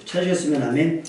찾으셨으면 아멘.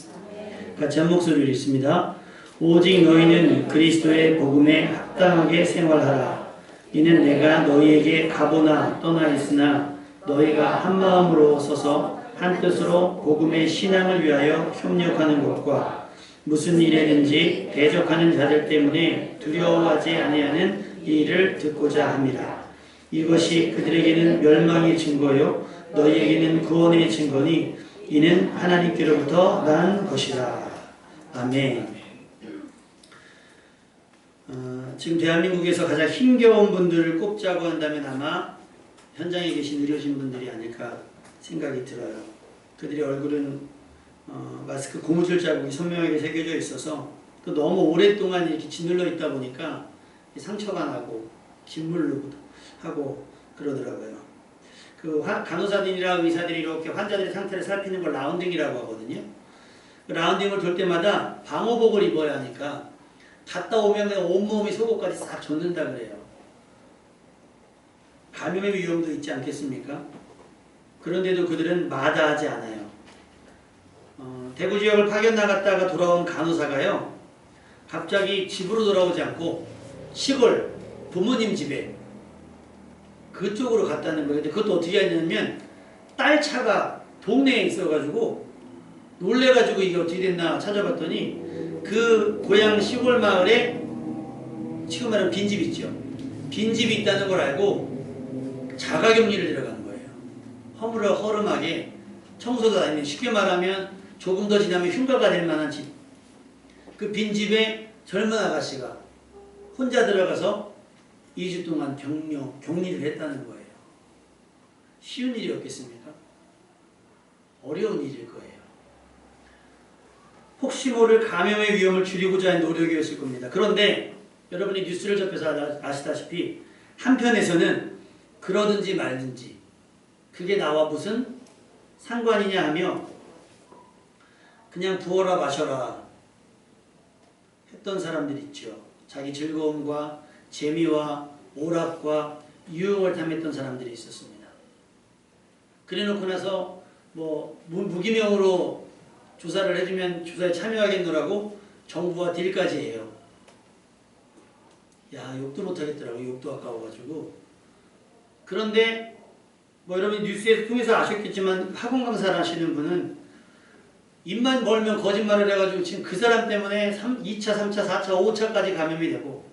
같이 한 목소리로 읽습니다. 오직 너희는 그리스도의 복음에 합당하게 생활하라. 이는 내가 너희에게 가보나 떠나 있으나 너희가 한 마음으로 서서 한 뜻으로 복음의 신앙을 위하여 협력하는 것과 무슨 일에든지 대적하는 자들 때문에 두려워하지 아니하는 이 일을 듣고자 합니다. 이것이 그들에게는 멸망의 증거요 너희에게는 구원의 증거니 이는 하나님께로부터 난 것이다. 아멘. 지금 대한민국에서 가장 힘겨운 분들을 꼽자고 한다면 아마 현장에 계신 의료진 분들이 아닐까 생각이 들어요. 그들의 얼굴은 마스크 고무줄 자국이 선명하게 새겨져 있어서 또 너무 오랫동안 이렇게 짓눌러 있다 보니까 상처가 나고 짓물르고 하고 그러더라고요. 그 간호사들이나 의사들이 이렇게 환자들의 상태를 살피는 걸 라운딩이라고 하거든요. 그 라운딩을 돌 때마다 방호복을 입어야 하니까 갔다 오면 온몸이 속옷까지 싹 젖는다 그래요. 감염의 위험도 있지 않겠습니까? 그런데도 그들은 마다하지 않아요. 대구 지역을 파견 나갔다가 돌아온 간호사가요. 갑자기 집으로 돌아오지 않고 시골 부모님 집에 그쪽으로 갔다는 거예요. 근데 그것도 어떻게 했냐면 딸 차가 동네에 있어가지고 놀래가지고 이게 어떻게 됐나 찾아봤더니 그 고향 시골 마을에 지금 말하면 빈집 있죠. 빈집이 있다는 걸 알고 자가격리를 들어가는 거예요. 허름하게 청소도 아니면 쉽게 말하면 조금 더 지나면 흉가가 될 만한 집. 그 빈집에 젊은 아가씨가 혼자 들어가서 2주 동안 격리를 했다는 거예요. 쉬운 일이었겠습니까? 어려운 일일 거예요. 혹시 모를 감염의 위험을 줄이고자 하는 노력이었을 겁니다. 그런데 여러분이 뉴스를 접해서 아시다시피 한편에서는 그러든지 말든지 그게 나와 무슨 상관이냐 하며 그냥 부어라 마셔라 했던 사람들 있죠. 자기 즐거움과 재미와 오락과 유흥을 탐했던 사람들이 있었습니다. 그래놓고 나서 무기명으로 조사를 해주면 조사에 참여하겠노라고 정부와 딜까지 해요. 야, 욕도 못하겠더라고. 욕도 아까워가지고. 그런데 여러분이 뉴스에서 통해서 아셨겠지만 학원 강사를 하시는 분은 입만 벌면 거짓말을 해가지고 지금 그 사람 때문에 2차, 3차, 4차, 5차까지 감염이 되고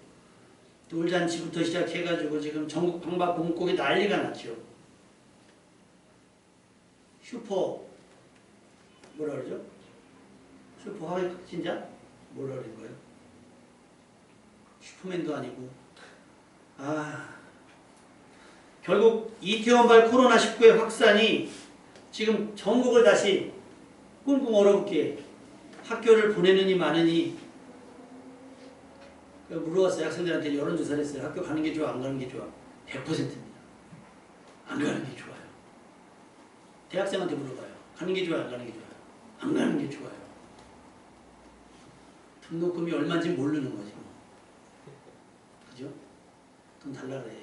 돌잔치부터 시작해가지고 지금 전국 방방곡곡에 난리가 났죠. 뭐라 그러죠? 슈퍼 하위 확진자? 뭐라 그런 거예요? 슈퍼맨도 아니고. 결국 이태원발 코로나19의 확산이 지금 전국을 다시 꽁꽁 얼어붙게 학교를 보내느니 마느니 물어봤어요. 학생들한테 여론조사를 했어요. 학교 가는 게 좋아? 안 가는 게 좋아? 100%입니다. 안 가는 게 좋아요. 대학생한테 물어봐요. 가는 게 좋아요? 안 가는 게 좋아요? 안 가는 게 좋아요. 등록금이 얼마인지 모르는 거지 뭐. 그죠? 돈 달라 그래.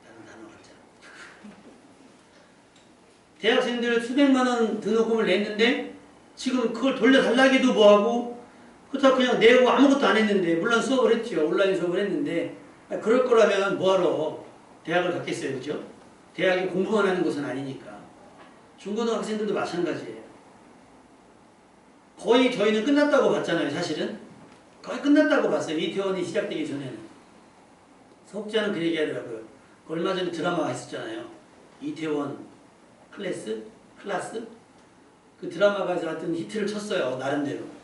나는 나눠갔자. 대학생들 수백만 원 등록금을 냈는데 지금 그걸 돌려달라기도 뭐하고 그렇다고 그냥 내고 아무것도 안 했는데, 물론 수업을 했죠. 온라인 수업을 했는데, 그럴 거라면 뭐하러 대학을 갔겠어요. 그죠? 대학이 공부만 하는 곳은 아니니까. 중고등학생들도 마찬가지예요. 거의 저희는 끝났다고 봤잖아요. 사실은. 거의 끝났다고 봤어요. 이태원이 시작되기 전에는. 석자는 그 얘기 하더라고요. 얼마 전에 드라마가 있었잖아요. 이태원 클라스? 그 드라마가 하여튼 히트를 쳤어요. 나름대로.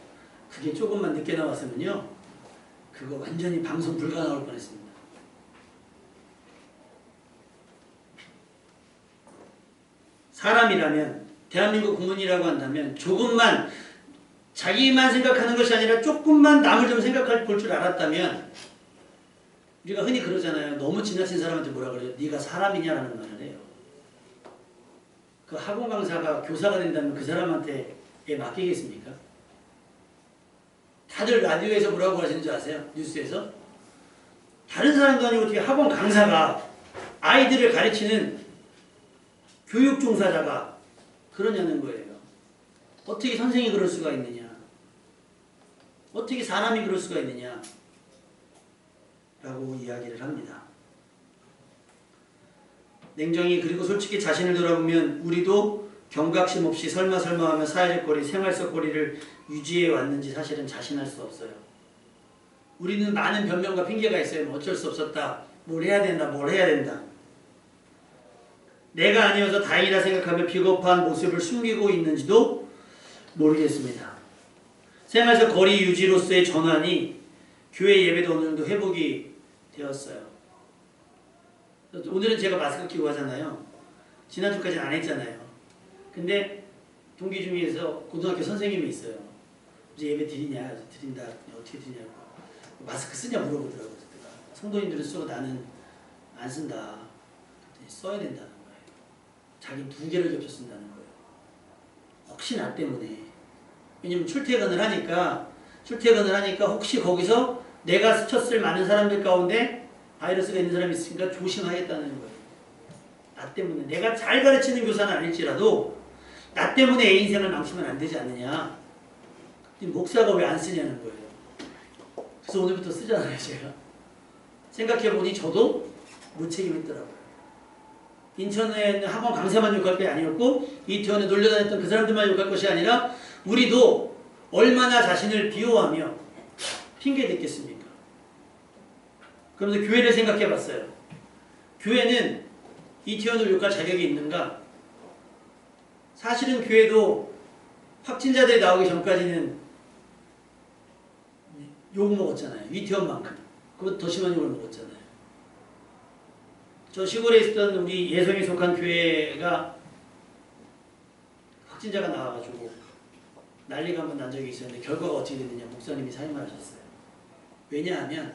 그게 조금만 늦게 나왔으면요. 그거 완전히 방송 불가 나올 뻔했습니다. 사람이라면, 대한민국 국민이라고 한다면 조금만 자기만 생각하는 것이 아니라 조금만 남을 좀 생각할 볼 줄 알았다면, 우리가 흔히 그러잖아요. 너무 지나친 사람한테 뭐라 그래요? 네가 사람이냐라는 말을 해요. 그 학원 강사가 교사가 된다면 그 사람한테 맡기겠습니까? 다들 라디오에서 뭐라고 하시는 줄 아세요? 뉴스에서? 다른 사람도 아니고 어떻게 학원 강사가 아이들을 가르치는 교육 종사자가 그러냐는 거예요. 어떻게 선생이 그럴 수가 있느냐? 어떻게 사람이 그럴 수가 있느냐? 라고 이야기를 합니다. 냉정히 그리고 솔직히 자신을 돌아보면 우리도 경각심 없이 설마설마하며 사회적 거리, 생활적 거리를 유지해 왔는지 사실은 자신할 수 없어요. 우리는 많은 변명과 핑계가 있어요. 뭐 어쩔 수 없었다. 뭘 해야 된다. 뭘 해야 된다. 내가 아니어서 다행이라 생각하며 비겁한 모습을 숨기고 있는지도 모르겠습니다. 생활적 거리 유지로서의 전환이 교회 예배도 어느 정도 회복이 되었어요. 오늘은 제가 마스크 끼고 하잖아요. 지난주까지는 안 했잖아요. 근데 동기 중에서 고등학교 선생님이 있어요. 이제 예배 드리냐? 드린다. 어떻게 드리냐고. 마스크 쓰냐 물어보더라고요. 성도님들은 쓰고 나는 안 쓴다. 써야 된다는 거예요. 자기 두 개를 겹쳐 쓴다는 거예요. 혹시 나 때문에. 왜냐면 출퇴근을 하니까 혹시 거기서 내가 스쳤을 많은 사람들 가운데 바이러스가 있는 사람이 있으니까 조심하겠다는 거예요. 나 때문에. 내가 잘 가르치는 교사는 아닐지라도 나 때문에 애 인생을 망치면 안 되지 않느냐. 목사가 왜 안 쓰냐는 거예요. 그래서 오늘부터 쓰잖아요, 제가. 생각해보니 저도 무책임했더라고요. 인천에 있는 학원 강사만 욕할 게 아니었고 이태원에 놀려다녔던 그 사람들만 욕할 것이 아니라 우리도 얼마나 자신을 비호하며 핑계댔겠습니까? 그러면서 교회를 생각해봤어요. 교회는 이태원을 욕할 자격이 있는가? 사실은 교회도 확진자들이 나오기 전까지는 욕 먹었잖아요. 이태원만큼. 그보다 더 심한 욕을 먹었잖아요. 저 시골에 있었던 우리 예성에 속한 교회가 확진자가 나와가지고 난리가 한번 난 적이 있었는데 결과가 어떻게 됐느냐. 목사님이 사임을 하셨어요. 왜냐하면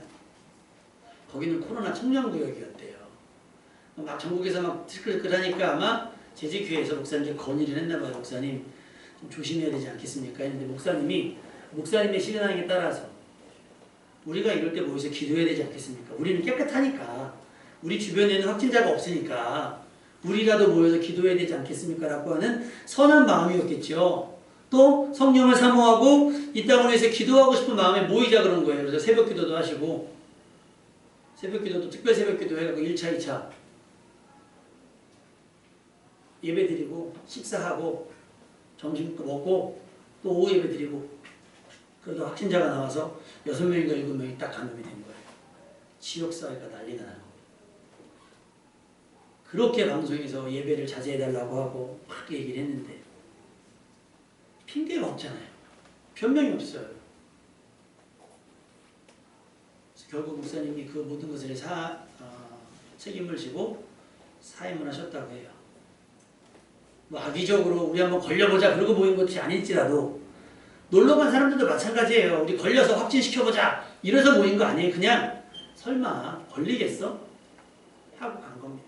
거기는 코로나 청정구역이었대요. 막 전국에서 막 티끌티끌하니까 아마 재직교회에서 목사님께 건의를 했나봐요. 목사님 좀 조심해야 되지 않겠습니까? 했는데 목사님의 시간에 따라서 우리가 이럴 때 모여서 기도해야 되지 않겠습니까? 우리는 깨끗하니까 우리 주변에는 확진자가 없으니까 우리라도 모여서 기도해야 되지 않겠습니까? 라고 하는 선한 마음이었겠죠. 또 성령을 사모하고 이 땅을 위해서 기도하고 싶은 마음에 모이자 그런 거예요. 그래서 새벽 기도도 하시고 새벽 기도도 특별 새벽 기도 해가지고 1차, 2차 예배 드리고 식사하고 점심도 먹고 또 오후 예배 드리고 그래도 확진자가 나와서 6명인가 7명이 딱 감염이 된 거예요. 지역사회가 난리가 나는 거예요. 그렇게 방송에서 예배를 자제해달라고 하고 막 얘기를 했는데 핑계가 없잖아요. 변명이 없어요. 그래서 결국 목사님이 그 모든 것을 책임을 지고 사임을 하셨다고 해요. 뭐 악의적으로 우리 한번 걸려보자 그러고 모인 것이 아닐지라도 놀러간 사람들도 마찬가지예요. 우리 걸려서 확진시켜보자 이래서 모인 거 아니에요. 그냥 설마 걸리겠어? 하고 간 겁니다.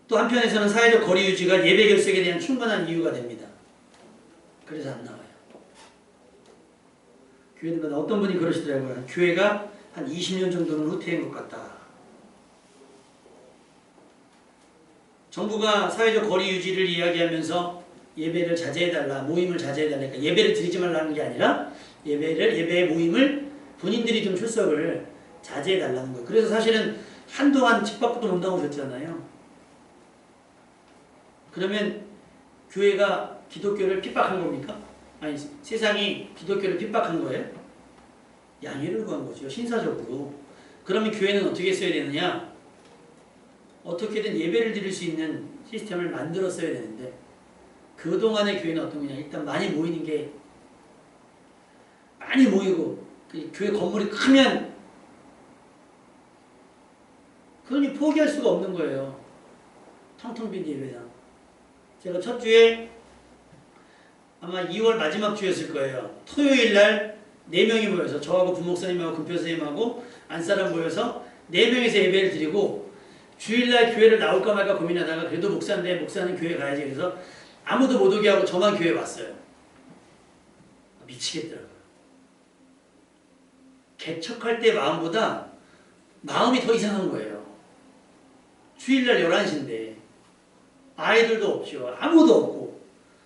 또 한편에서는 사회적 거리 유지가 예배 결석에 대한 충분한 이유가 됩니다. 그래서 안 나와요. 교회는 어떤 분이 그러시더라고요. 교회가 한 20년 정도는 후퇴한 것 같다. 정부가 사회적 거리 유지를 이야기하면서 예배를 자제해달라, 모임을 자제해달라. 그러니까 예배를 드리지 말라는 게 아니라 예배의 모임을 본인들이 좀 출석을 자제해달라는 거예요. 그래서 사실은 한동안 집 밖으로 못 나오셨잖아요. 그러면 교회가 기독교를 핍박한 겁니까? 아니, 세상이 기독교를 핍박한 거예요? 양해를 구한 거죠. 신사적으로. 그러면 교회는 어떻게 했어야 되느냐? 어떻게든 예배를 드릴 수 있는 시스템을 만들었어야 되는데 그동안의 교회는 어떤 거냐? 일단 많이 모이는 게 많이 모이고 그 교회 건물이 크면 그러니 포기할 수가 없는 거예요. 텅텅 빈 예배당. 제가 첫 주에 아마 2월 마지막 주였을 거예요. 토요일 날 4명이 모여서 저하고 부목사님하고 금표선생님하고 안사람 모여서 4명이서 예배를 드리고 주일날 교회를 나올까 말까 고민하다가 그래도 목사인데 목사는 교회 가야지 그래서 아무도 못 오게 하고 저만 교회 왔어요. 미치겠더라고요. 개척할 때 마음보다 마음이 더 이상한 거예요. 주일날 11시인데 아이들도 없죠. 아무도 없고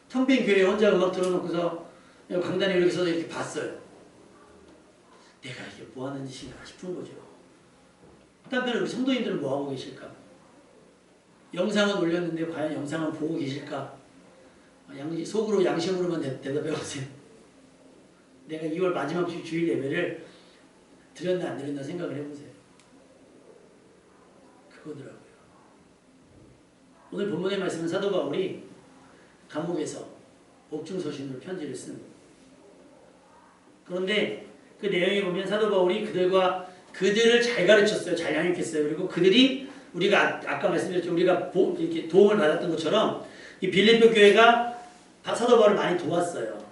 텅 빈 교회에 혼자 음악 틀어놓고서 강단에 이렇게 서서 이렇게 봤어요. 내가 이게 뭐 하는 짓인가 싶은 거죠. 한편으로 우리 성도님들은 뭐 하고 계실까? 영상은 올렸는데 과연 영상은 보고 계실까? 속으로 양심으로만 대답해 보세요. 내가 2월 마지막 주일 예배를 드렸나 안 드렸나 생각을 해보세요. 그거더라고요. 오늘 본문의 말씀은 사도 바울이 감옥에서 옥중서신으로 편지를 쓴. 그런데 그 내용에 보면 사도 바울이 그들을 잘 가르쳤어요. 잘 양육했어요. 그리고 그들이 우리가 아까 말씀드렸죠. 우리가 이렇게 도움을 받았던 것처럼 이 빌립보 교회가 사도 바울을 많이 도왔어요.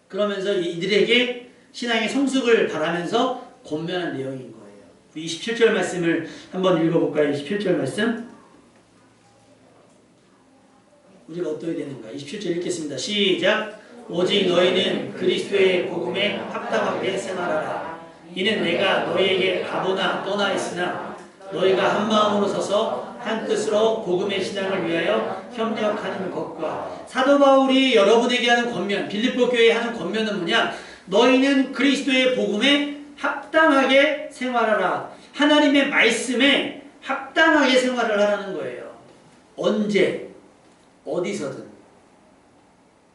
그러면서 이들에게 신앙의 성숙을 바라면서 권면한 내용인 거예요. 우리 27절 말씀을 한번 읽어볼까요? 27절 말씀. 우리가 어떠해야 되는가? 27절 읽겠습니다. 시작. 오직 너희는 그리스도의 복음에 합당하게 생활하라. 이는 내가 너희에게 가보나 떠나 있으나 너희가 한 마음으로 서서 한 뜻으로 복음의 신앙을 위하여 협력하는 것과. 사도 바울이 여러분에게 하는 권면, 빌립보 교회에 하는 권면은 뭐냐? 너희는 그리스도의 복음에 합당하게 생활하라. 하나님의 말씀에 합당하게 생활을 하라는 거예요. 언제, 어디서든.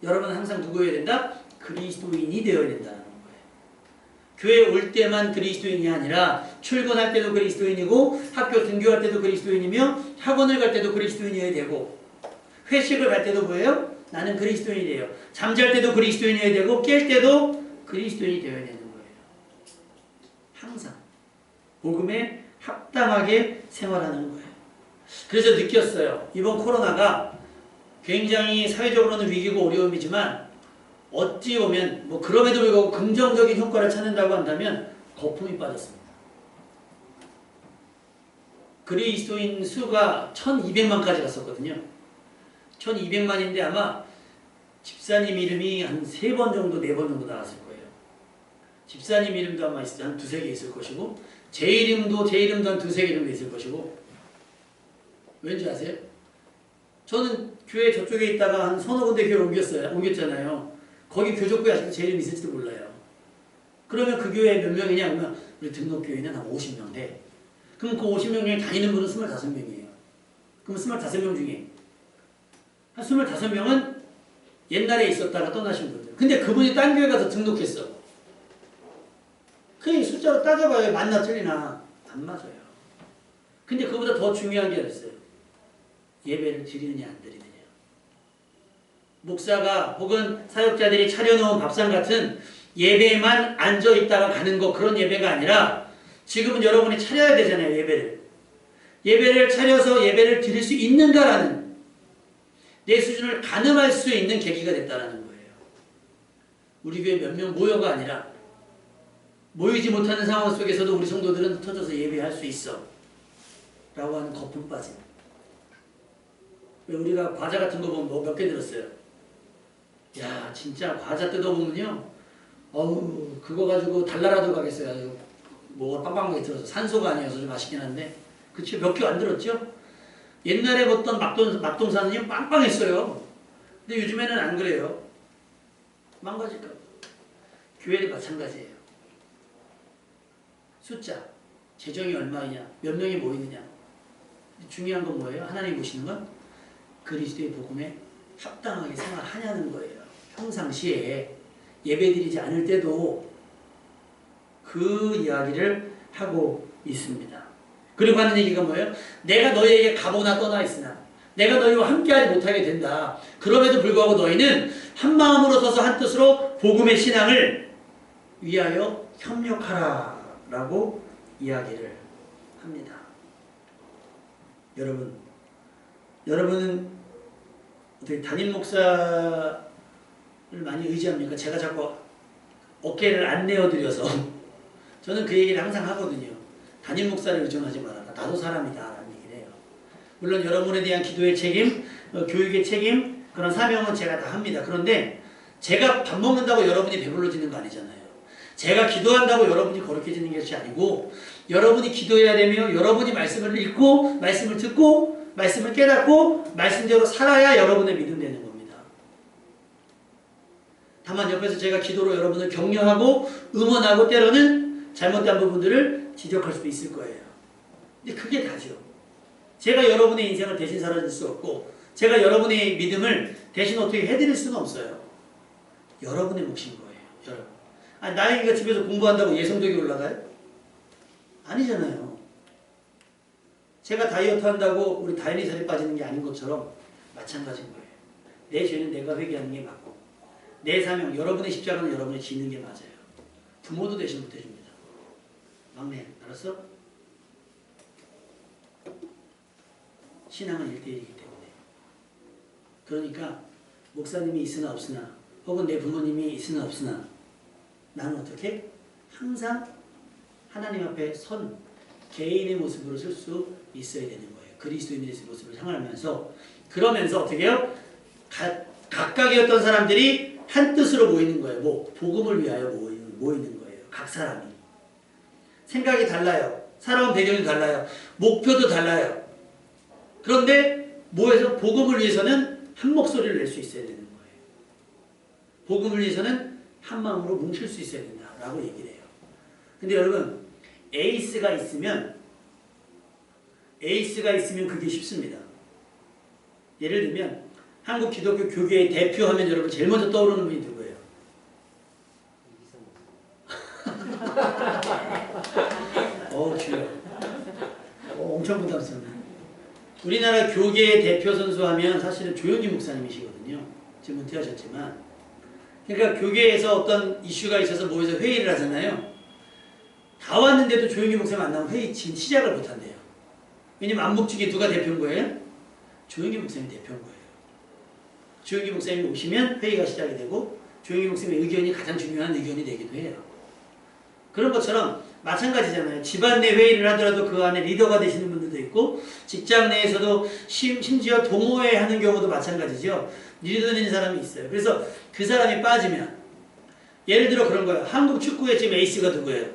여러분은 항상 누구여야 된다? 그리스도인이 되어야 된다는 거예요. 교회에 올 때만 그리스도인이 아니라 출근할 때도 그리스도인이고 학교 등교할 때도 그리스도인이며 학원을 갈 때도 그리스도인이어야 되고 회식을 갈 때도 뭐예요? 나는 그리스도인이 돼요. 잠잘 때도 그리스도인이어야 되고 깰 때도 그리스도인이 되어야 되는 거예요. 항상 복음에 합당하게 생활하는 거예요. 그래서 느꼈어요. 이번 코로나가 굉장히 사회적으로는 위기고 어려움이지만 어찌 보면 그럼에도 불구하고 긍정적인 효과를 찾는다고 한다면 거품이 빠졌습니다. 그리스도인 수가 1200만까지 갔었거든요. 1200만인데 아마 집사님 이름이 한 3번 정도, 4번 정도 나왔을 거예요. 집사님 이름도 아마 한 두세 개 있을 것이고 제 이름도 한 두세 개 정도 있을 것이고. 왠지 아세요? 저는 교회 저쪽에 있다가 한 서너 군데 교회 옮겼잖아요. 거기 교족부에 아직도 제 이름 있을지도 몰라요. 그러면 그 교회에 몇 명이냐? 그러면 우리 등록교회는 한 50명 돼. 그럼 그 50명 중에 다니는 분은 25명이에요. 그럼 25명 중에 한 25명은 옛날에 있었다가 떠나신 분들. 근데 그분이 딴 교회 가서 등록했어. 그냥 숫자로 따져봐요. 맞나 틀리나. 안 맞아요. 근데 그보다 더 중요한 게 하나 있어요. 예배를 드리느냐 안 드리느냐. 목사가 혹은 사역자들이 차려놓은 밥상 같은 예배에만 앉아있다가 가는 거, 그런 예배가 아니라 지금은 여러분이 차려야 되잖아요. 예배를 차려서 예배를 드릴 수 있는가라는 내 수준을 가늠할 수 있는 계기가 됐다는 거예요. 우리 교회 몇 명 모여가 아니라 모이지 못하는 상황 속에서도 우리 성도들은 흩어져서 예배할 수 있어 라고 하는 거품 빠짐. 왜 우리가 과자 같은 거 보면 몇 개 들었어요? 야, 진짜 과자 뜯어보면요, 어우, 그거 가지고 달나라도 가겠어요. 뭐가 빵빵하게 들어서. 산소가 아니어서 좀 아쉽긴 한데, 그치? 몇 개 안 들었죠? 옛날에 먹던 막동산은요, 빵빵했어요. 근데 요즘에는 안 그래요. 망가질까 봐. 교회도 마찬가지예요. 숫자, 재정이 얼마이냐, 몇 명이 모이느냐. 중요한 건 뭐예요? 하나님 보시는 건 그리스도의 복음에 합당하게 생활하냐는 거예요. 평상시에 예배드리지 않을 때도 그 이야기를 하고 있습니다. 그리고 하는 얘기가 뭐예요? 내가 너희에게 가보나 떠나 있으나 내가 너희와 함께하지 못하게 된다. 그럼에도 불구하고 너희는 한 마음으로 서서 한 뜻으로 복음의 신앙을 위하여 협력하라 라고 이야기를 합니다. 여러분은 어떻게 담임 목사를 많이 의지합니까? 제가 자꾸 어깨를 안 내어드려서 저는 그 얘기를 항상 하거든요. 담임 목사를 의존하지 말아라. 나도 사람이다 라는 얘기를 해요. 물론 여러분에 대한 기도의 책임, 교육의 책임, 그런 사명은 제가 다 합니다. 그런데 제가 밥 먹는다고 여러분이 배불러지는 거 아니잖아요. 제가 기도한다고 여러분이 거룩해지는 것이 아니고 여러분이 기도해야 되며 여러분이 말씀을 읽고 말씀을 듣고 말씀을 깨닫고 말씀대로 살아야 여러분의 믿음 되는 겁니다. 다만 옆에서 제가 기도로 여러분을 격려하고 응원하고 때로는 잘못된 부분들을 지적할 수도 있을 거예요. 근데 그게 다죠. 제가 여러분의 인생을 대신 살아줄 수 없고 제가 여러분의 믿음을 대신 어떻게 해드릴 수는 없어요. 여러분의 몫인 거예요. 여러분. 아니, 나영이가 집에서 공부한다고 예성덕이 올라가요? 아니잖아요. 제가 다이어트 한다고 우리 다현이 살이 빠지는 게 아닌 것처럼 마찬가지인 거예요. 내 죄는 내가 회개하는 게 맞고 내 사명, 여러분의 십자가는 여러분이 지는 게 맞아요. 부모도 대신 못해줍니다. 막내, 알았어? 신앙은 1대1이기 때문에. 그러니까 목사님이 있으나 없으나 혹은 내 부모님이 있으나 없으나 나는 어떻게? 항상 하나님 앞에 선 개인의 모습으로 설 수 있어야 되는 거예요. 그리스도인의 모습을 향하면서 그러면서 어떻게 해요? 각각의 어떤 사람들이 한 뜻으로 모이는 거예요. 뭐 복음을 위하여 모이는 거예요. 각 사람이. 생각이 달라요. 살아온 배경이 달라요. 목표도 달라요. 그런데 모여서 복음을 위해서는 한 목소리를 낼 수 있어야 되는 거예요. 복음을 위해서는 한 마음으로 뭉칠 수 있어야 된다라고 얘기를 해요. 근데 여러분 에이스가 있으면 그게 쉽습니다. 예를 들면 한국 기독교 교계의 대표하면 여러분 제일 먼저 떠오르는 분이 누구예요? 주여. 엄청 부담스럽네. 우리나라 교계의 대표 선수 하면 사실은 조영기 목사님이시거든요. 지금 은퇴하셨지만. 그러니까 교계에서 어떤 이슈가 있어서 모여서 회의를 하잖아요. 다 왔는데도 조영기 목사님 안 나오면 회의 시작을 못 한대요. 왜냐면 안목 중에 누가 대표인 거예요? 조영기 목사님이 대표인 거예요. 조영기 목사님이 오시면 회의가 시작이 되고 조영기 목사님의 의견이 가장 중요한 의견이 되기도 해요. 그런 것처럼 마찬가지잖아요. 집안 내 회의를 하더라도 그 안에 리더가 되시는 분들도 있고 직장 내에서도 심지어 동호회 하는 경우도 마찬가지죠. 리더 되는 사람이 있어요. 그래서 그 사람이 빠지면 예를 들어 그런 거예요. 한국 축구의 지금 에이스가 누구예요?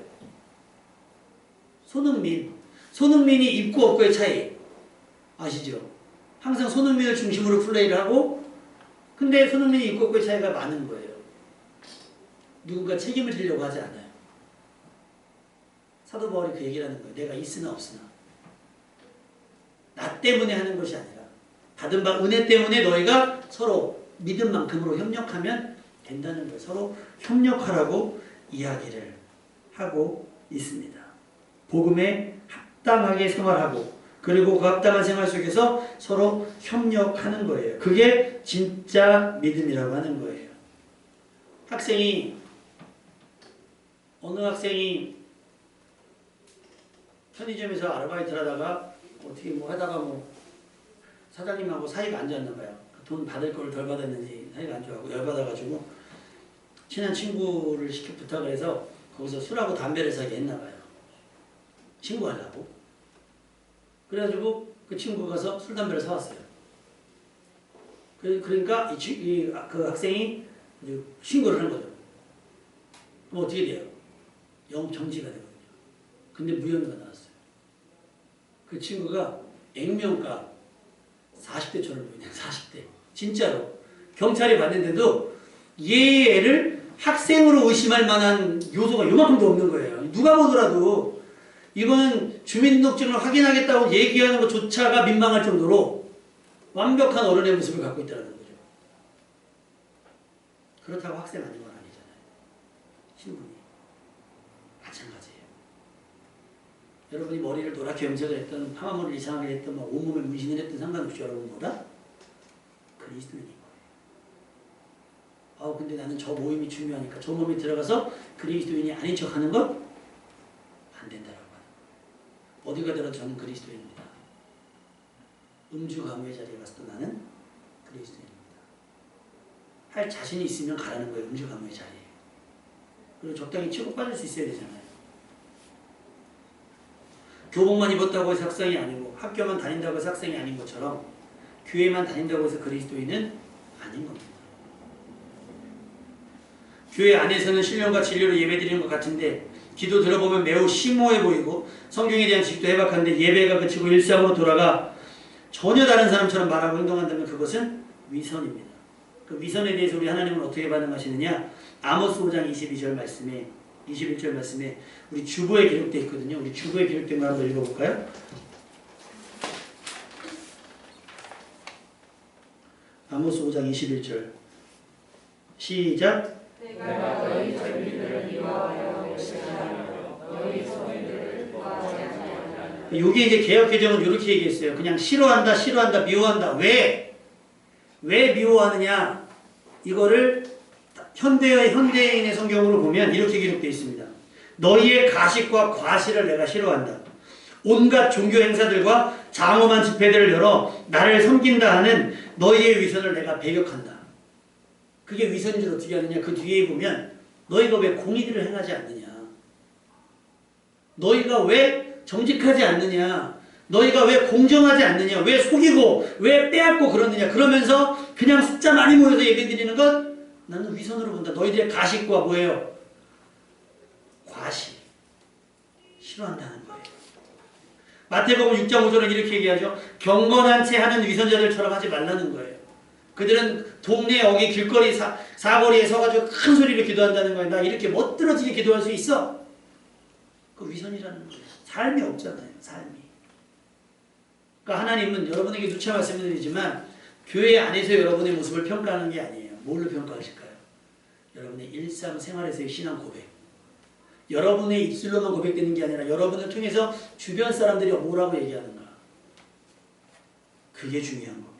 손흥민. 손흥민이 있고 없고의 차이 아시죠? 항상 손흥민을 중심으로 플레이를 하고 근데 손흥민이 있고 없고의 차이가 많은 거예요. 누군가 책임을 지려고 하지 않아요. 사도 바울이 그 얘기를 하는 거예요. 내가 있으나 없으나 나 때문에 하는 것이 아니라 받은 바 은혜 때문에 너희가 서로 믿은 만큼으로 협력하면 된다는 거예요. 서로 협력하라고 이야기를 하고 있습니다. 복음에 합당하게 생활하고 그리고 그 합당한 생활 속에서 서로 협력하는 거예요. 그게 진짜 믿음이라고 하는 거예요. 어느 학생이 편의점에서 아르바이트를 하다가 어떻게 뭐 하다가 뭐 사장님하고 사이가 안 좋았나 봐요. 돈 받을 걸 덜 받았는지 사이가 안 좋아하고 열받아가지고 친한 친구를 부탁을 해서 거기서 술하고 담배를 사게 했나 봐요. 신고하려고. 그래가지고 그 친구가 가서 술, 담배를 사왔어요. 그러니까 그 학생이 신고를 한 거죠. 그럼 어떻게 돼요? 정지가 되거든요. 근데 무혐의가 나왔어요. 그 친구가 액면가 40대 초를 보이네. 40대. 진짜로. 경찰이 봤는데도 얘를 학생으로 의심할 만한 요소가 요만큼도 없는 거예요. 누가 보더라도 이거는 주민등록증을 확인하겠다고 얘기하는 것조차가 민망할 정도로 완벽한 어른의 모습을 갖고 있다는 거죠. 그렇다고 학생 아닌 건 아니잖아요. 신분이. 마찬가지예요. 여러분이 머리를 노랗게 염색을 했던 파마머리를 이상하게 했던 막 온몸에 문신을 했던 상관없이 여러분보다 그리스도인인 거예요. 근데 나는 저 모임이 중요하니까 저 모임에 들어가서 그리스도인이 아닌 척하는 건 안 된다라고 하는 거예요. 어디 가더라도 저는 그리스도인입니다. 음주 가무의 자리에 갔어도 나는 그리스도인입니다. 할 자신이 있으면 가라는 거예요. 음주 가무의 자리에. 그리고 적당히 치고 빠질 수 있어야 되잖아요. 교복만 입었다고 해서 학생이 아니고 학교만 다닌다고 해서 학생이 아닌 것처럼 교회만 다닌다고 해서 그리스도인은 아닌 겁니다. 교회 안에서는 신령과 진리로 예배드리는 것 같은데 기도 들어보면 매우 심오해 보이고 성경에 대한 지식도 해박한데 예배가 그치고 일상으로 돌아가 전혀 다른 사람처럼 말하고 행동한다면 그것은 위선입니다. 그 위선에 대해서 우리 하나님은 어떻게 반응하시느냐? 아모스 5장 22절 말씀에 21절 말씀에 우리 주보에 기록되어 있거든요. 우리 주보에 기록된 거 한번 읽어볼까요? 아모스 5장 21절 시작. 내가 너희 전리들을 미워하여 멸시하며 너희 소리들을 구하지 아니하리라. 이게 이제 개역개정은 이렇게 얘기했어요. 그냥 싫어한다, 싫어한다, 미워한다. 왜 미워하느냐? 이거를 현대인의 성경으로 보면 이렇게 기록되어 있습니다. 너희의 가식과 과실을 내가 싫어한다. 온갖 종교 행사들과 장엄한 집회들을 열어 나를 섬긴다 하는 너희의 위선을 내가 배격한다. 그게 위선인 줄 어떻게 하느냐? 그 뒤에 보면 너희가 왜 공의들을 행하지 않느냐? 너희가 왜 정직하지 않느냐? 너희가 왜 공정하지 않느냐? 왜 속이고 왜 빼앗고 그러느냐? 그러면서 그냥 숫자 많이 모여서 예배드리는 것 나는 위선으로 본다. 너희들의 가식과 뭐예요? 과시. 싫어한다는 거예요. 마태복음 6장 5절은 이렇게 얘기하죠. 경건한 채 하는 위선자들처럼 하지 말라는 거예요. 그들은 동네 어귀 길거리 사거리에 서가지고 큰 소리로 기도한다는 거예요. 나 이렇게 멋들어지게 기도할 수 있어? 그 위선이라는 거예요. 삶이 없잖아요. 삶이. 그러니까 하나님은 여러분에게 누차 말씀드리지만 교회 안에서 여러분의 모습을 평가하는 게 아니에요. 뭘로 평가하실까요? 여러분의 일상생활에서의 신앙 고백. 여러분의 입술로만 고백되는 게 아니라 여러분을 통해서 주변 사람들이 뭐라고 얘기하는가. 그게 중요한 겁니다.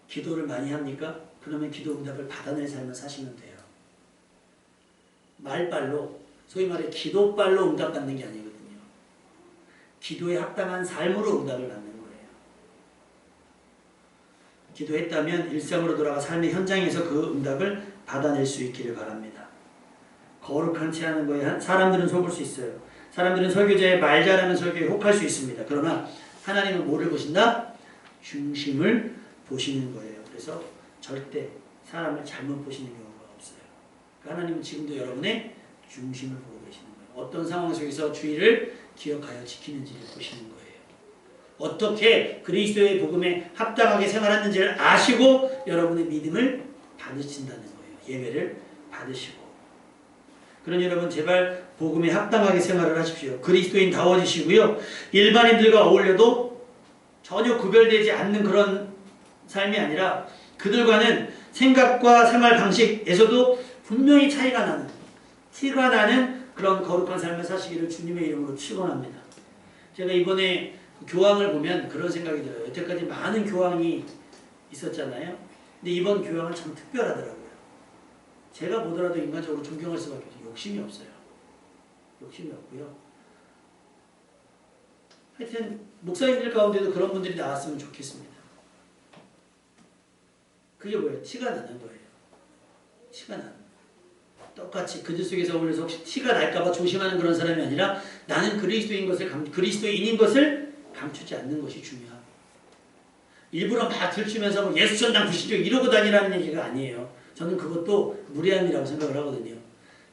기도를 많이 합니까? 그러면 기도 응답을 받아낼 삶을 사시면 돼요. 말빨로, 소위 말해 기도빨로 응답받는 게 아니거든요. 기도에 합당한 삶으로 응답을 받는 거예요. 기도했다면 일상으로 돌아가 삶의 현장에서 그 응답을 받아낼 수 있기를 바랍니다. 거룩한 채 하는 거에 사람들은 속을 수 있어요. 사람들은 설교자의 말 잘하는 설교에 혹할 수 있습니다. 그러나 하나님은 뭐를 보신다? 중심을 보시는 거예요. 그래서 절대 사람을 잘못 보시는 경우가 없어요. 그러니까 하나님은 지금도 여러분의 중심을 보고 계시는 거예요. 어떤 상황 속에서 주의를 기억하여 지키는지를 보시는 거예요. 어떻게 그리스도의 복음에 합당하게 생활하는지를 아시고 여러분의 믿음을 받으신다는 거예요. 예배를 받으시고. 그러니 여러분 제발 복음에 합당하게 생활을 하십시오. 그리스도인다워지시고요. 일반인들과 어울려도 전혀 구별되지 않는 그런 삶이 아니라 그들과는 생각과 생활 방식에서도 분명히 차이가 나는, 티가 나는 그런 거룩한 삶을 사시기를 주님의 이름으로 축원합니다. 제가 이번에 교황을 보면 그런 생각이 들어요. 여태까지 많은 교황이 있었잖아요. 근데 이번 교황은 참 특별하더라고요. 제가 보더라도 인간적으로 존경할 수밖에 없어요. 욕심이 없어요. 욕심이 없고요. 하여튼 목사님들 가운데도 그런 분들이 나왔으면 좋겠습니다. 그게 뭐예요? 티가 나는 거예요. 티가 나는 거예요. 똑같이 그들 속에서 어울려서 혹시 티가 날까봐 조심하는 그런 사람이 아니라 나는 그리스도인인 것을 감추지 않는 것이 중요합니다. 일부러 막 들추면서 뭐 예수전당 불신족 이러고 다니라는 얘기가 아니에요. 저는 그것도 무례함이라고 생각을 하거든요.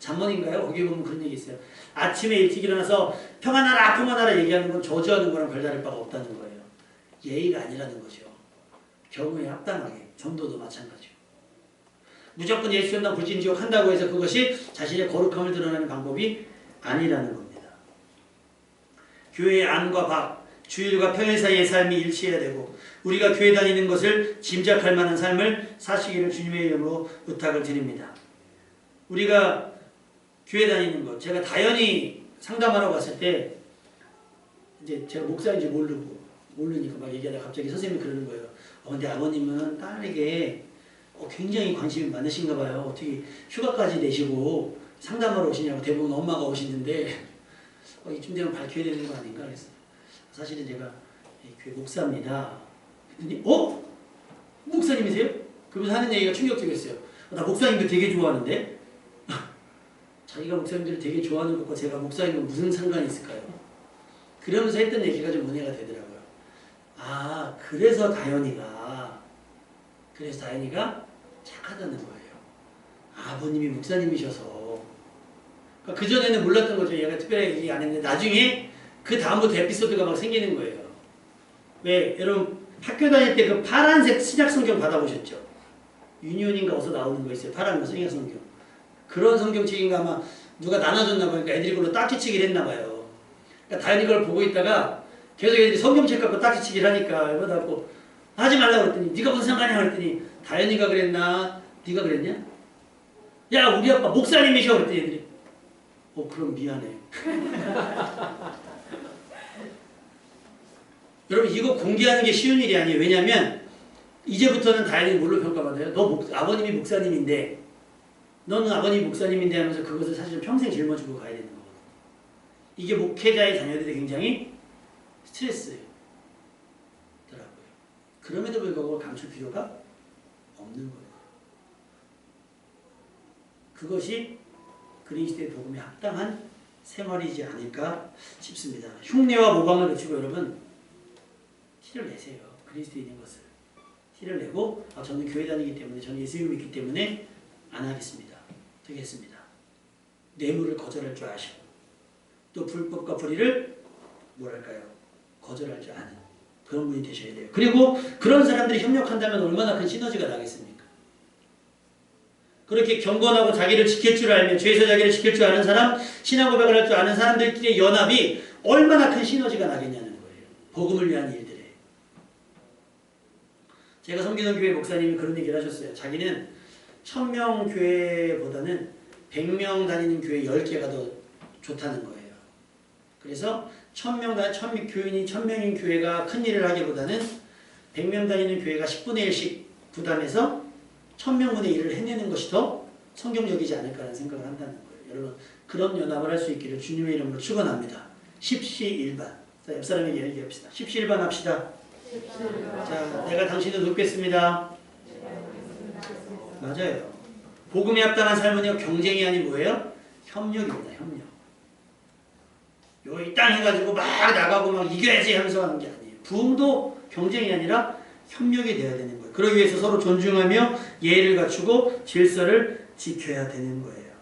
잠언인가요? 거기에 보면 그런 얘기 있어요. 아침에 일찍 일어나서 평안하라 평안하라 얘기하는 건 저주하는 거랑 별다를 바가 없다는 거예요. 예의가 아니라는 거죠. 경우에 합당하게. 전도도 마찬가지고. 무조건 예수전당 불신지옥 한다고 해서 그것이 자신의 거룩함을 드러내는 방법이 아니라는 겁니다. 교회의 안과 밖, 주일과 평일 사이의 삶이 일치해야 되고 우리가 교회 다니는 것을 짐작할 만한 삶을 사시기를 주님의 이름으로 부탁을 드립니다. 우리가 교회 다니는 것, 제가 다연히 상담하러 갔을 때 이제 제가 목사인지 모르니까 막 얘기하다가 갑자기 선생님이 그러는 거예요. 근데 아버님은 딸에게 굉장히 관심이 많으신가 봐요. 어떻게 휴가까지 내시고 상담하러 오시냐고. 대부분 엄마가 오시는데 이쯤 되면 밝혀야 되는 거 아닌가 그랬어요. 사실은 제가 교회 목사입니다. 그랬더니 목사님이세요? 그러면서 하는 얘기가 충격적이었어요. 나 목사님들 되게 좋아하는데 자기가 목사님들을 되게 좋아하는 것과 제가 목사님과 무슨 상관이 있을까요? 그러면서 했던 얘기가 좀 은혜가 되더라고요. 그래서 다현이가 착하다는 거예요. 아버님이 목사님이셔서. 그러니까 그전에는 몰랐던 거죠. 얘가 특별하게 얘기 안 했는데 나중에 그 다음부터 에피소드가 막 생기는 거예요. 왜 여러분 학교 다닐 때 그 파란색 신약 성경 받아보셨죠? 유니온인가 어디서 나오는 거 있어요. 파란 거 신약 성경. 그런 성경책인가 아마 누가 나눠줬나 보니까 애들이 그걸로 딱지치기를 했나 봐요. 그러니까 다현이 걸 보고 있다가 계속 애들이 성경책 갖고 딱지치기를 하니까 이러다고 하지 말라고 그랬더니 네가 무슨 상관이야 그랬더니 다현이가 그랬나? 네가 그랬냐? 야 우리 아빠 목사님이셔 그랬더니 애들이 그럼 미안해. 여러분 이거 공개하는 게 쉬운 일이 아니에요. 왜냐하면 이제부터는 다현이 뭘로 평가받아요? 너 아버님이 목사님인데 너는 아버님 목사님인데 하면서 그것을 사실 평생 짊어지고 가야 되는 거거든요. 이게 목회자의 자녀들이 굉장히 스트레스예요. 그럼에도 불구하고 감출 필요가 없는 거예요. 그것이 그리스도의 복음에 합당한 생활이지 않을까 싶습니다. 흉내와 모방을 그치고 여러분 티를 내세요. 그리스도에 있는 것을. 티를 내고 저는 교회 다니기 때문에 저는 예수님을 믿기 때문에 안 하겠습니다. 되겠습니다. 뇌물을 거절할 줄 아시고 또 불법과 불의를 뭐랄까요? 거절할 줄 아는 그런 분이 되셔야 돼요. 그리고 그런 사람들이 협력한다면 얼마나 큰 시너지가 나겠습니까? 그렇게 경건하고 자기를 지킬 줄 알며 죄에서 자기를 지킬 줄 아는 사람, 신앙 고백을 할 줄 아는 사람들끼리의 연합이 얼마나 큰 시너지가 나겠냐는 거예요. 복음을 위한 일들에. 제가 섬기던 교회 목사님이 그런 얘기를 하셨어요. 자기는 1000명 교회보다는 100명 다니는 교회 10개가 더 좋다는 거예요. 그래서 1000명 교인이 1000명인 교회가 큰 일을 하기보다는 100명 다니는 교회가 10분의 1씩 부담해서 1000명분의 일을 해내는 것이 더 성경적이지 않을까라는 생각을 한다는 거예요. 여러분 그런 연합을 할 수 있기를 주님의 이름으로 축원합니다. 십시일반. 자, 옆 사람에게 얘기합시다. 십시일반 합시다. 자, 내가 당신을 돕겠습니다. 맞아요. 복음에 합당한 삶은요 경쟁이 아닌 뭐예요? 협력입니다. 협력. 여기 땅 해가지고 막 나가고 막 이겨야지 하면서 하는 게 아니에요. 부흥도 경쟁이 아니라 협력이 돼야 되는 거예요. 그러기 위해서 서로 존중하며 예의를 갖추고 질서를 지켜야 되는 거예요.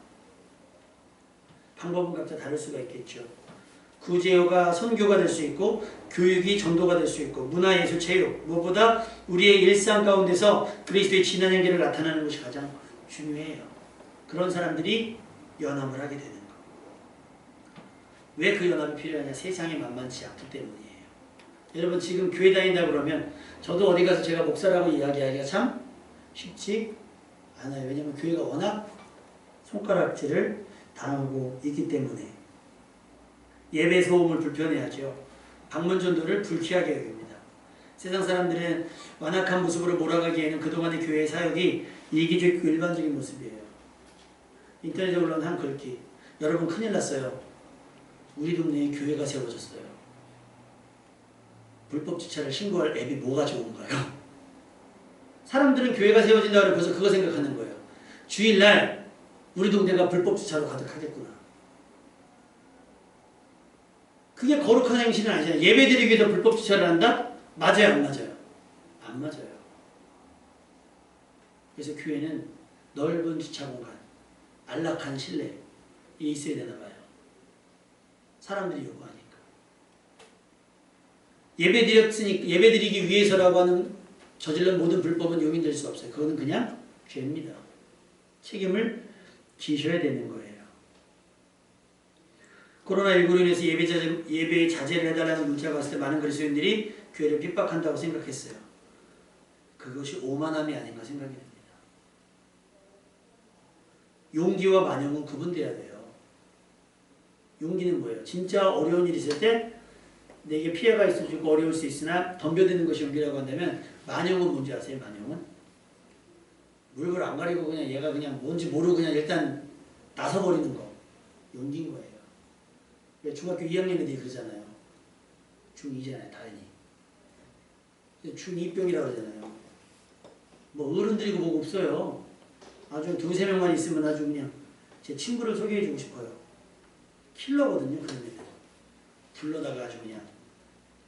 방법은 각자 다를 수가 있겠죠. 구제요가 선교가 될 수 있고 교육이 전도가 될 수 있고 문화예술, 체육 무엇보다 우리의 일상 가운데서 그리스도의 진한 행계를 나타나는 것이 가장 중요해요. 그런 사람들이 연합을 하게 되는 거예요. 왜 그 연합이 필요하냐? 세상이 만만치 않기 때문이에요. 여러분 지금 교회 다닌다 그러면 저도 어디 가서 제가 목사라고 이야기하기가 참 쉽지 않아요. 왜냐하면 교회가 워낙 손가락질을 당하고 있기 때문에 예배 소음을 불편해하죠. 방문 전도를 불쾌하게 여깁니다. 세상 사람들은 완악한 모습으로 몰아가기에는 그동안의 교회의 사역이 이기적이고 일반적인 모습이에요. 인터넷에 올라온 한 글귀. 여러분 큰일 났어요. 우리 동네에 교회가 세워졌어요. 불법 주차를 신고할 앱이 뭐가 좋은가요? 사람들은 교회가 세워진다고 하면 벌써 그거 생각하는 거예요. 주일날 우리 동네가 불법 주차로 가득하겠구나. 그게 거룩한 행실은 아니잖아요. 예배드리기 위해서 불법 주차를 한다? 맞아요, 안 맞아요? 안 맞아요. 그래서 교회는 넓은 주차 공간, 안락한 실내에 있어야 되나 봐요. 사람들이 요구하니까. 예배드리기 위해서라고 하는 저질른 모든 불법은 용인될 수 없어요. 그거는 그냥 죄입니다. 책임을 지셔야 되는 거예요. 코로나19로 인해서 예배 자제를 해달라는 문자가 왔을 때 많은 그리스도인들이 교회를 핍박한다고 생각했어요. 그것이 오만함이 아닌가 생각이 됩니다. 용기와 만용은 구분돼야 돼요. 용기는 뭐예요? 진짜 어려운 일이 있을 때 내게 피해가 있을 수 있고 어려울 수 있으나 덤벼드는 것이 용기라고 한다면 만용은 뭔지 아세요? 만용은? 물건 안 가리고 그냥 얘가 그냥 뭔지 모르고 그냥 일단 나서버리는 거. 용기인 거예요. 중학교 2학년 애들이 그러잖아요. 중2잖아요, 다행히. 중2병이라고 그러잖아요. 뭐 어른들이고 뭐고 없어요. 아주 두세 명만 있으면 아주 그냥 제 친구를 소개해주고 싶어요. 킬러거든요, 그런 애들. 불러다가 아주 그냥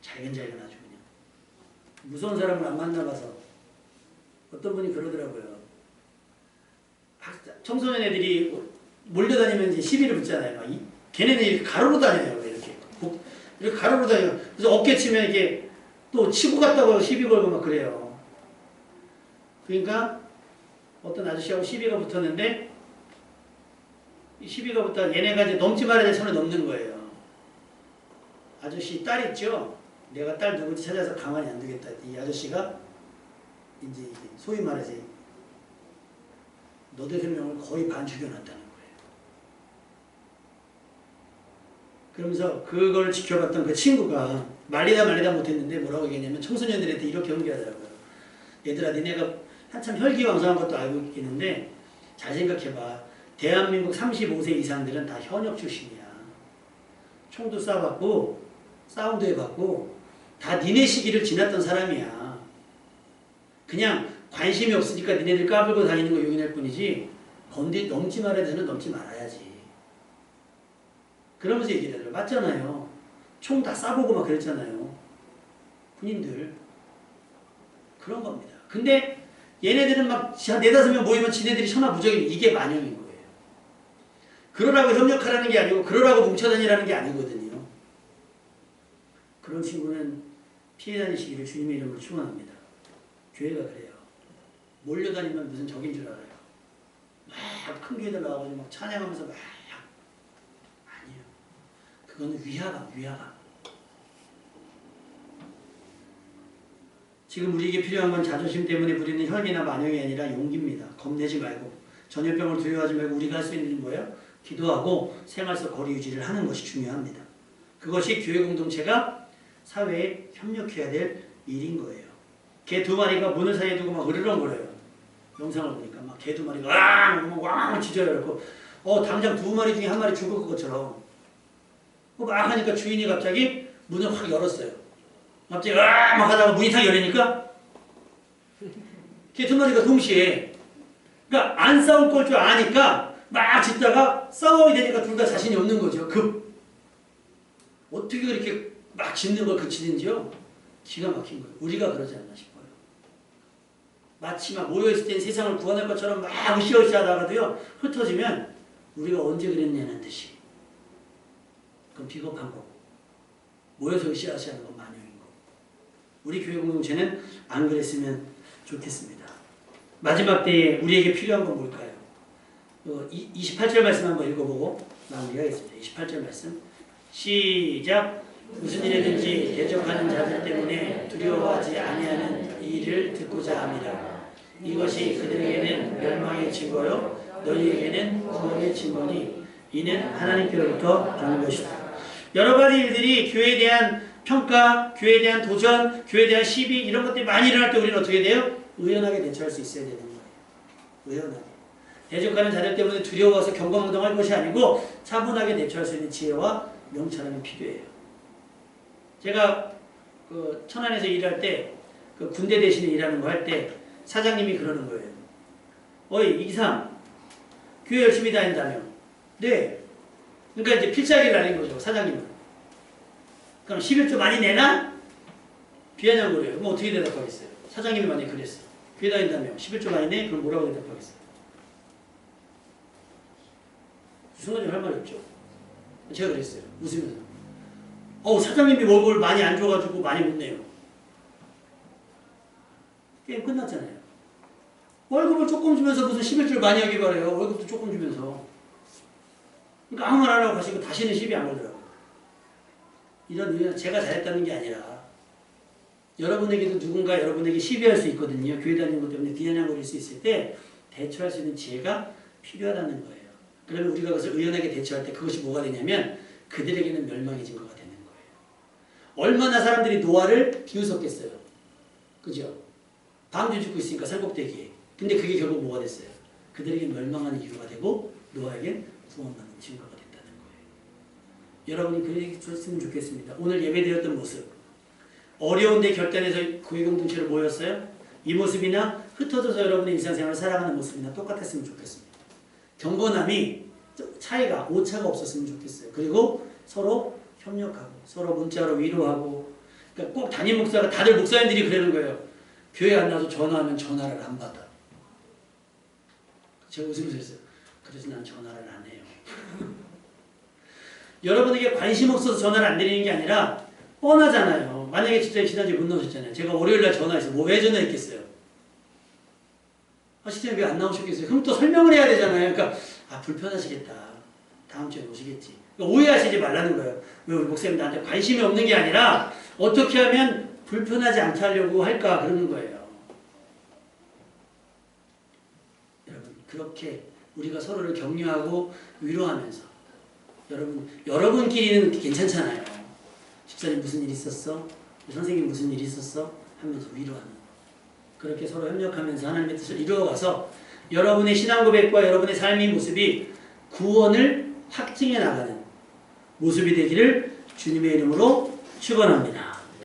잘근잘근 아주 그냥. 무서운 사람을 안 만나봐서 어떤 분이 그러더라고요. 청소년 애들이 몰려다니면 이제 시비를 붙잖아요. 걔네는 이렇게 가로로 다녀요. 이렇게 가로로 다녀요. 그래서 어깨 치면 이렇게 또 치고 갔다고 시비 걸고 막 그래요. 그러니까 어떤 아저씨하고 시비가 붙었는데 이 시비가 붙다 얘네가 이제 넘지 말아야 될 선을 넘는 거예요. 아저씨 딸 있죠? 내가 딸 누구지 찾아서 가만히 안 두겠다. 이 아저씨가 이제 소위 말해서 너댓 명을 거의 반 죽여놨다는 거예요. 그러면서 그걸 지켜봤던 그 친구가 말리다 못했는데 뭐라고 얘기했냐면 청소년들한테 이렇게 연기하더라고요. 얘들아 니네가 한참 혈기왕성한 것도 알고 있겠는데 잘 생각해봐. 대한민국 35세 이상들은 다 현역 출신이야. 총도 쏴봤고 싸움도 해봤고 다 니네 시기를 지났던 사람이야. 그냥 관심이 없으니까 니네들 까불고 다니는 거 용인할 뿐이지 넘지 말아야 되는 넘지 말아야지. 그러면서 얘기를 해요. 맞잖아요. 총 다 쏴보고 막 그랬잖아요. 군인들. 그런 겁니다. 근데 얘네들은 막 4~5명 모이면 지네들이 천하무적이면 이게 만용인 거예요. 그러라고 협력하라는 게 아니고 그러라고 뭉쳐다니라는 게 아니거든요. 그런 친구는 피해 다니시기를 주님의 이름으로 축원합니다. 교회가 그래요. 몰려다니면 무슨 적인 줄 알아요. 막 큰 교회들 나와가지고 막 찬양하면서 막 아니에요. 그거는 위화감. 지금 우리에게 필요한 건 자존심 때문에 부리는 혈기나 만용이 아니라 용기입니다. 겁내지 말고 전염병을 두려워하지 말고 우리가 할 수 있는 뭐예요? 기도하고 생활 속 거리 유지를 하는 것이 중요합니다. 그것이 교회 공동체가 사회에 협력해야 될 일인 거예요. 개 2마리가 문을 사이에 두고 막 으르렁거려요. 영상을 보니까 막 개 2마리가 왕 짖어요. 당장 2마리 중에 1마리 죽을 것처럼 막 하니까 주인이 갑자기 문을 확 열었어요. 갑자기 막 하다가 문이 탁 열리니까 개 2마리가 동시에 그러니까 안 싸울 걸 줄 아니까 막 짖다가 싸워야 되니까 둘 다 자신이 없는 거죠. 어떻게 그렇게 막 짖는 걸 그치는지요? 기가 막힌 거예요. 우리가 그러지 않나 싶어요. 마치 막 모여있을 땐 세상을 구원할 것처럼 막 으쌰으쌰 하다가도요 흩어지면 우리가 언제 그랬냐는 듯이 그건 비겁한 거고 모여서 으쌰으쌰 하는 건 만용인 거고 우리 교회 공동체는 안 그랬으면 좋겠습니다. 마지막 때에 우리에게 필요한 건 뭘까요? 28절 말씀 한번 읽어보고 마무리하겠습니다. 28절 말씀 시작. 무슨 일이든지 대적하는 자들 때문에 두려워하지 아니하는 이 일을 듣고자 합니다. 이것이 그들에게는 멸망의 증거요 너희에게는 구원의 증거니 이는 하나님께로부터 온 것이다. 여러 가지 일들이 교회에 대한 평가, 교회에 대한 도전, 교회에 대한 시비 이런 것들이 많이 일어날 때 우리는 어떻게 돼요? 의연하게 대처할 수 있어야 되는 거예요. 의연하게. 대적하는 자들 때문에 두려워서 경거망동할 것이 아니고 차분하게 대처할 수 있는 지혜와 명철함이 필요해요. 제가 그 천안에서 일할 때 그 군대 대신에 일하는 거 할 때 사장님이 그러는 거예요. 어이 이상 교회 열심히 다닌다며. 네. 그러니까 이제 필살기를 날린 거죠. 사장님은. 그럼 11조 많이 내나? 비아냥거려요. 그럼 어떻게 대답하겠어요? 사장님이 만약에 그랬어요. 교회 다닌다며 11조 많이 내? 그럼 뭐라고 대답하겠어요? 순간적으로 할 말이 없죠. 제가 그랬어요. 웃으면서. 사장님이 월급을 많이 안 줘가지고 많이 못 내요. 게임 끝났잖아요. 월급을 조금 주면서 무슨 11조를 많이 하기 바래요. 월급도 조금 주면서. 그러니까 아무 말 안 하고 가시고 다시는 시비 안 걸더라고요. 이런 이유는 제가 잘했다는 게 아니라 여러분에게도 누군가 여러분에게 시비할 수 있거든요. 교회 다니는 것 때문에 비아냥거릴 수 있을 때 대처할 수 있는 지혜가 필요하다는 거예요. 그러면 우리가 그것을 의연하게 대처할 때 그것이 뭐가 되냐면 그들에게는 멸망의 증거가 되는 거예요. 얼마나 사람들이 노아를 비웃었겠어요. 그죠? 방주 짓고 있으니까 산꼭대기에. 근데 그게 결국 뭐가 됐어요? 그들에게 멸망하는 이유가 되고 노아에겐 구원받는 증거가 됐다는 거예요. 여러분이 그랬으면 좋겠습니다. 오늘 예배드렸던 모습. 어려운데 결단해서 교회 공동체로 모였어요. 이 모습이나 흩어져서 여러분의 일상생활을 살아가는 모습이나 똑같았으면 좋겠습니다. 경건함이 차이가 오차가 없었으면 좋겠어요. 그리고 서로 협력하고 서로 문자로 위로하고 그러니까 꼭 담임 목사가 다들 목사님들이 그러는 거예요. 교회 안 나와서 전화하면 전화를 안 받아. 제가 웃으면서 했어요. 그래서 난 전화를 안 해요. 여러분에게 관심 없어서 전화를 안 드리는 게 아니라 뻔하잖아요. 만약에 집사님 지난주에 못 나오셨잖아요. 제가 월요일날 전화해서 뭐 왜 전화했겠어요? 집사님 왜 안 나오셨겠어요? 그럼 또 설명을 해야 되잖아요. 그러니까 불편하시겠다. 다음 주에 오시겠지. 그러니까 오해하시지 말라는 거예요. 왜 우리 목사님 나한테 관심이 없는 게 아니라 어떻게 하면 불편하지 않게 하려고 할까 그러는 거예요. 여러분 그렇게 우리가 서로를 격려하고 위로하면서 여러분끼리는 괜찮잖아요. 집사님 무슨 일 있었어? 선생님 무슨 일 있었어? 하면서 위로하는 그렇게 서로 협력하면서 하나님의 뜻을 이루어가서 여러분의 신앙 고백과 여러분의 삶의 모습이 구원을 확증해 나가는 모습이 되기를 주님의 이름으로 축원합니다.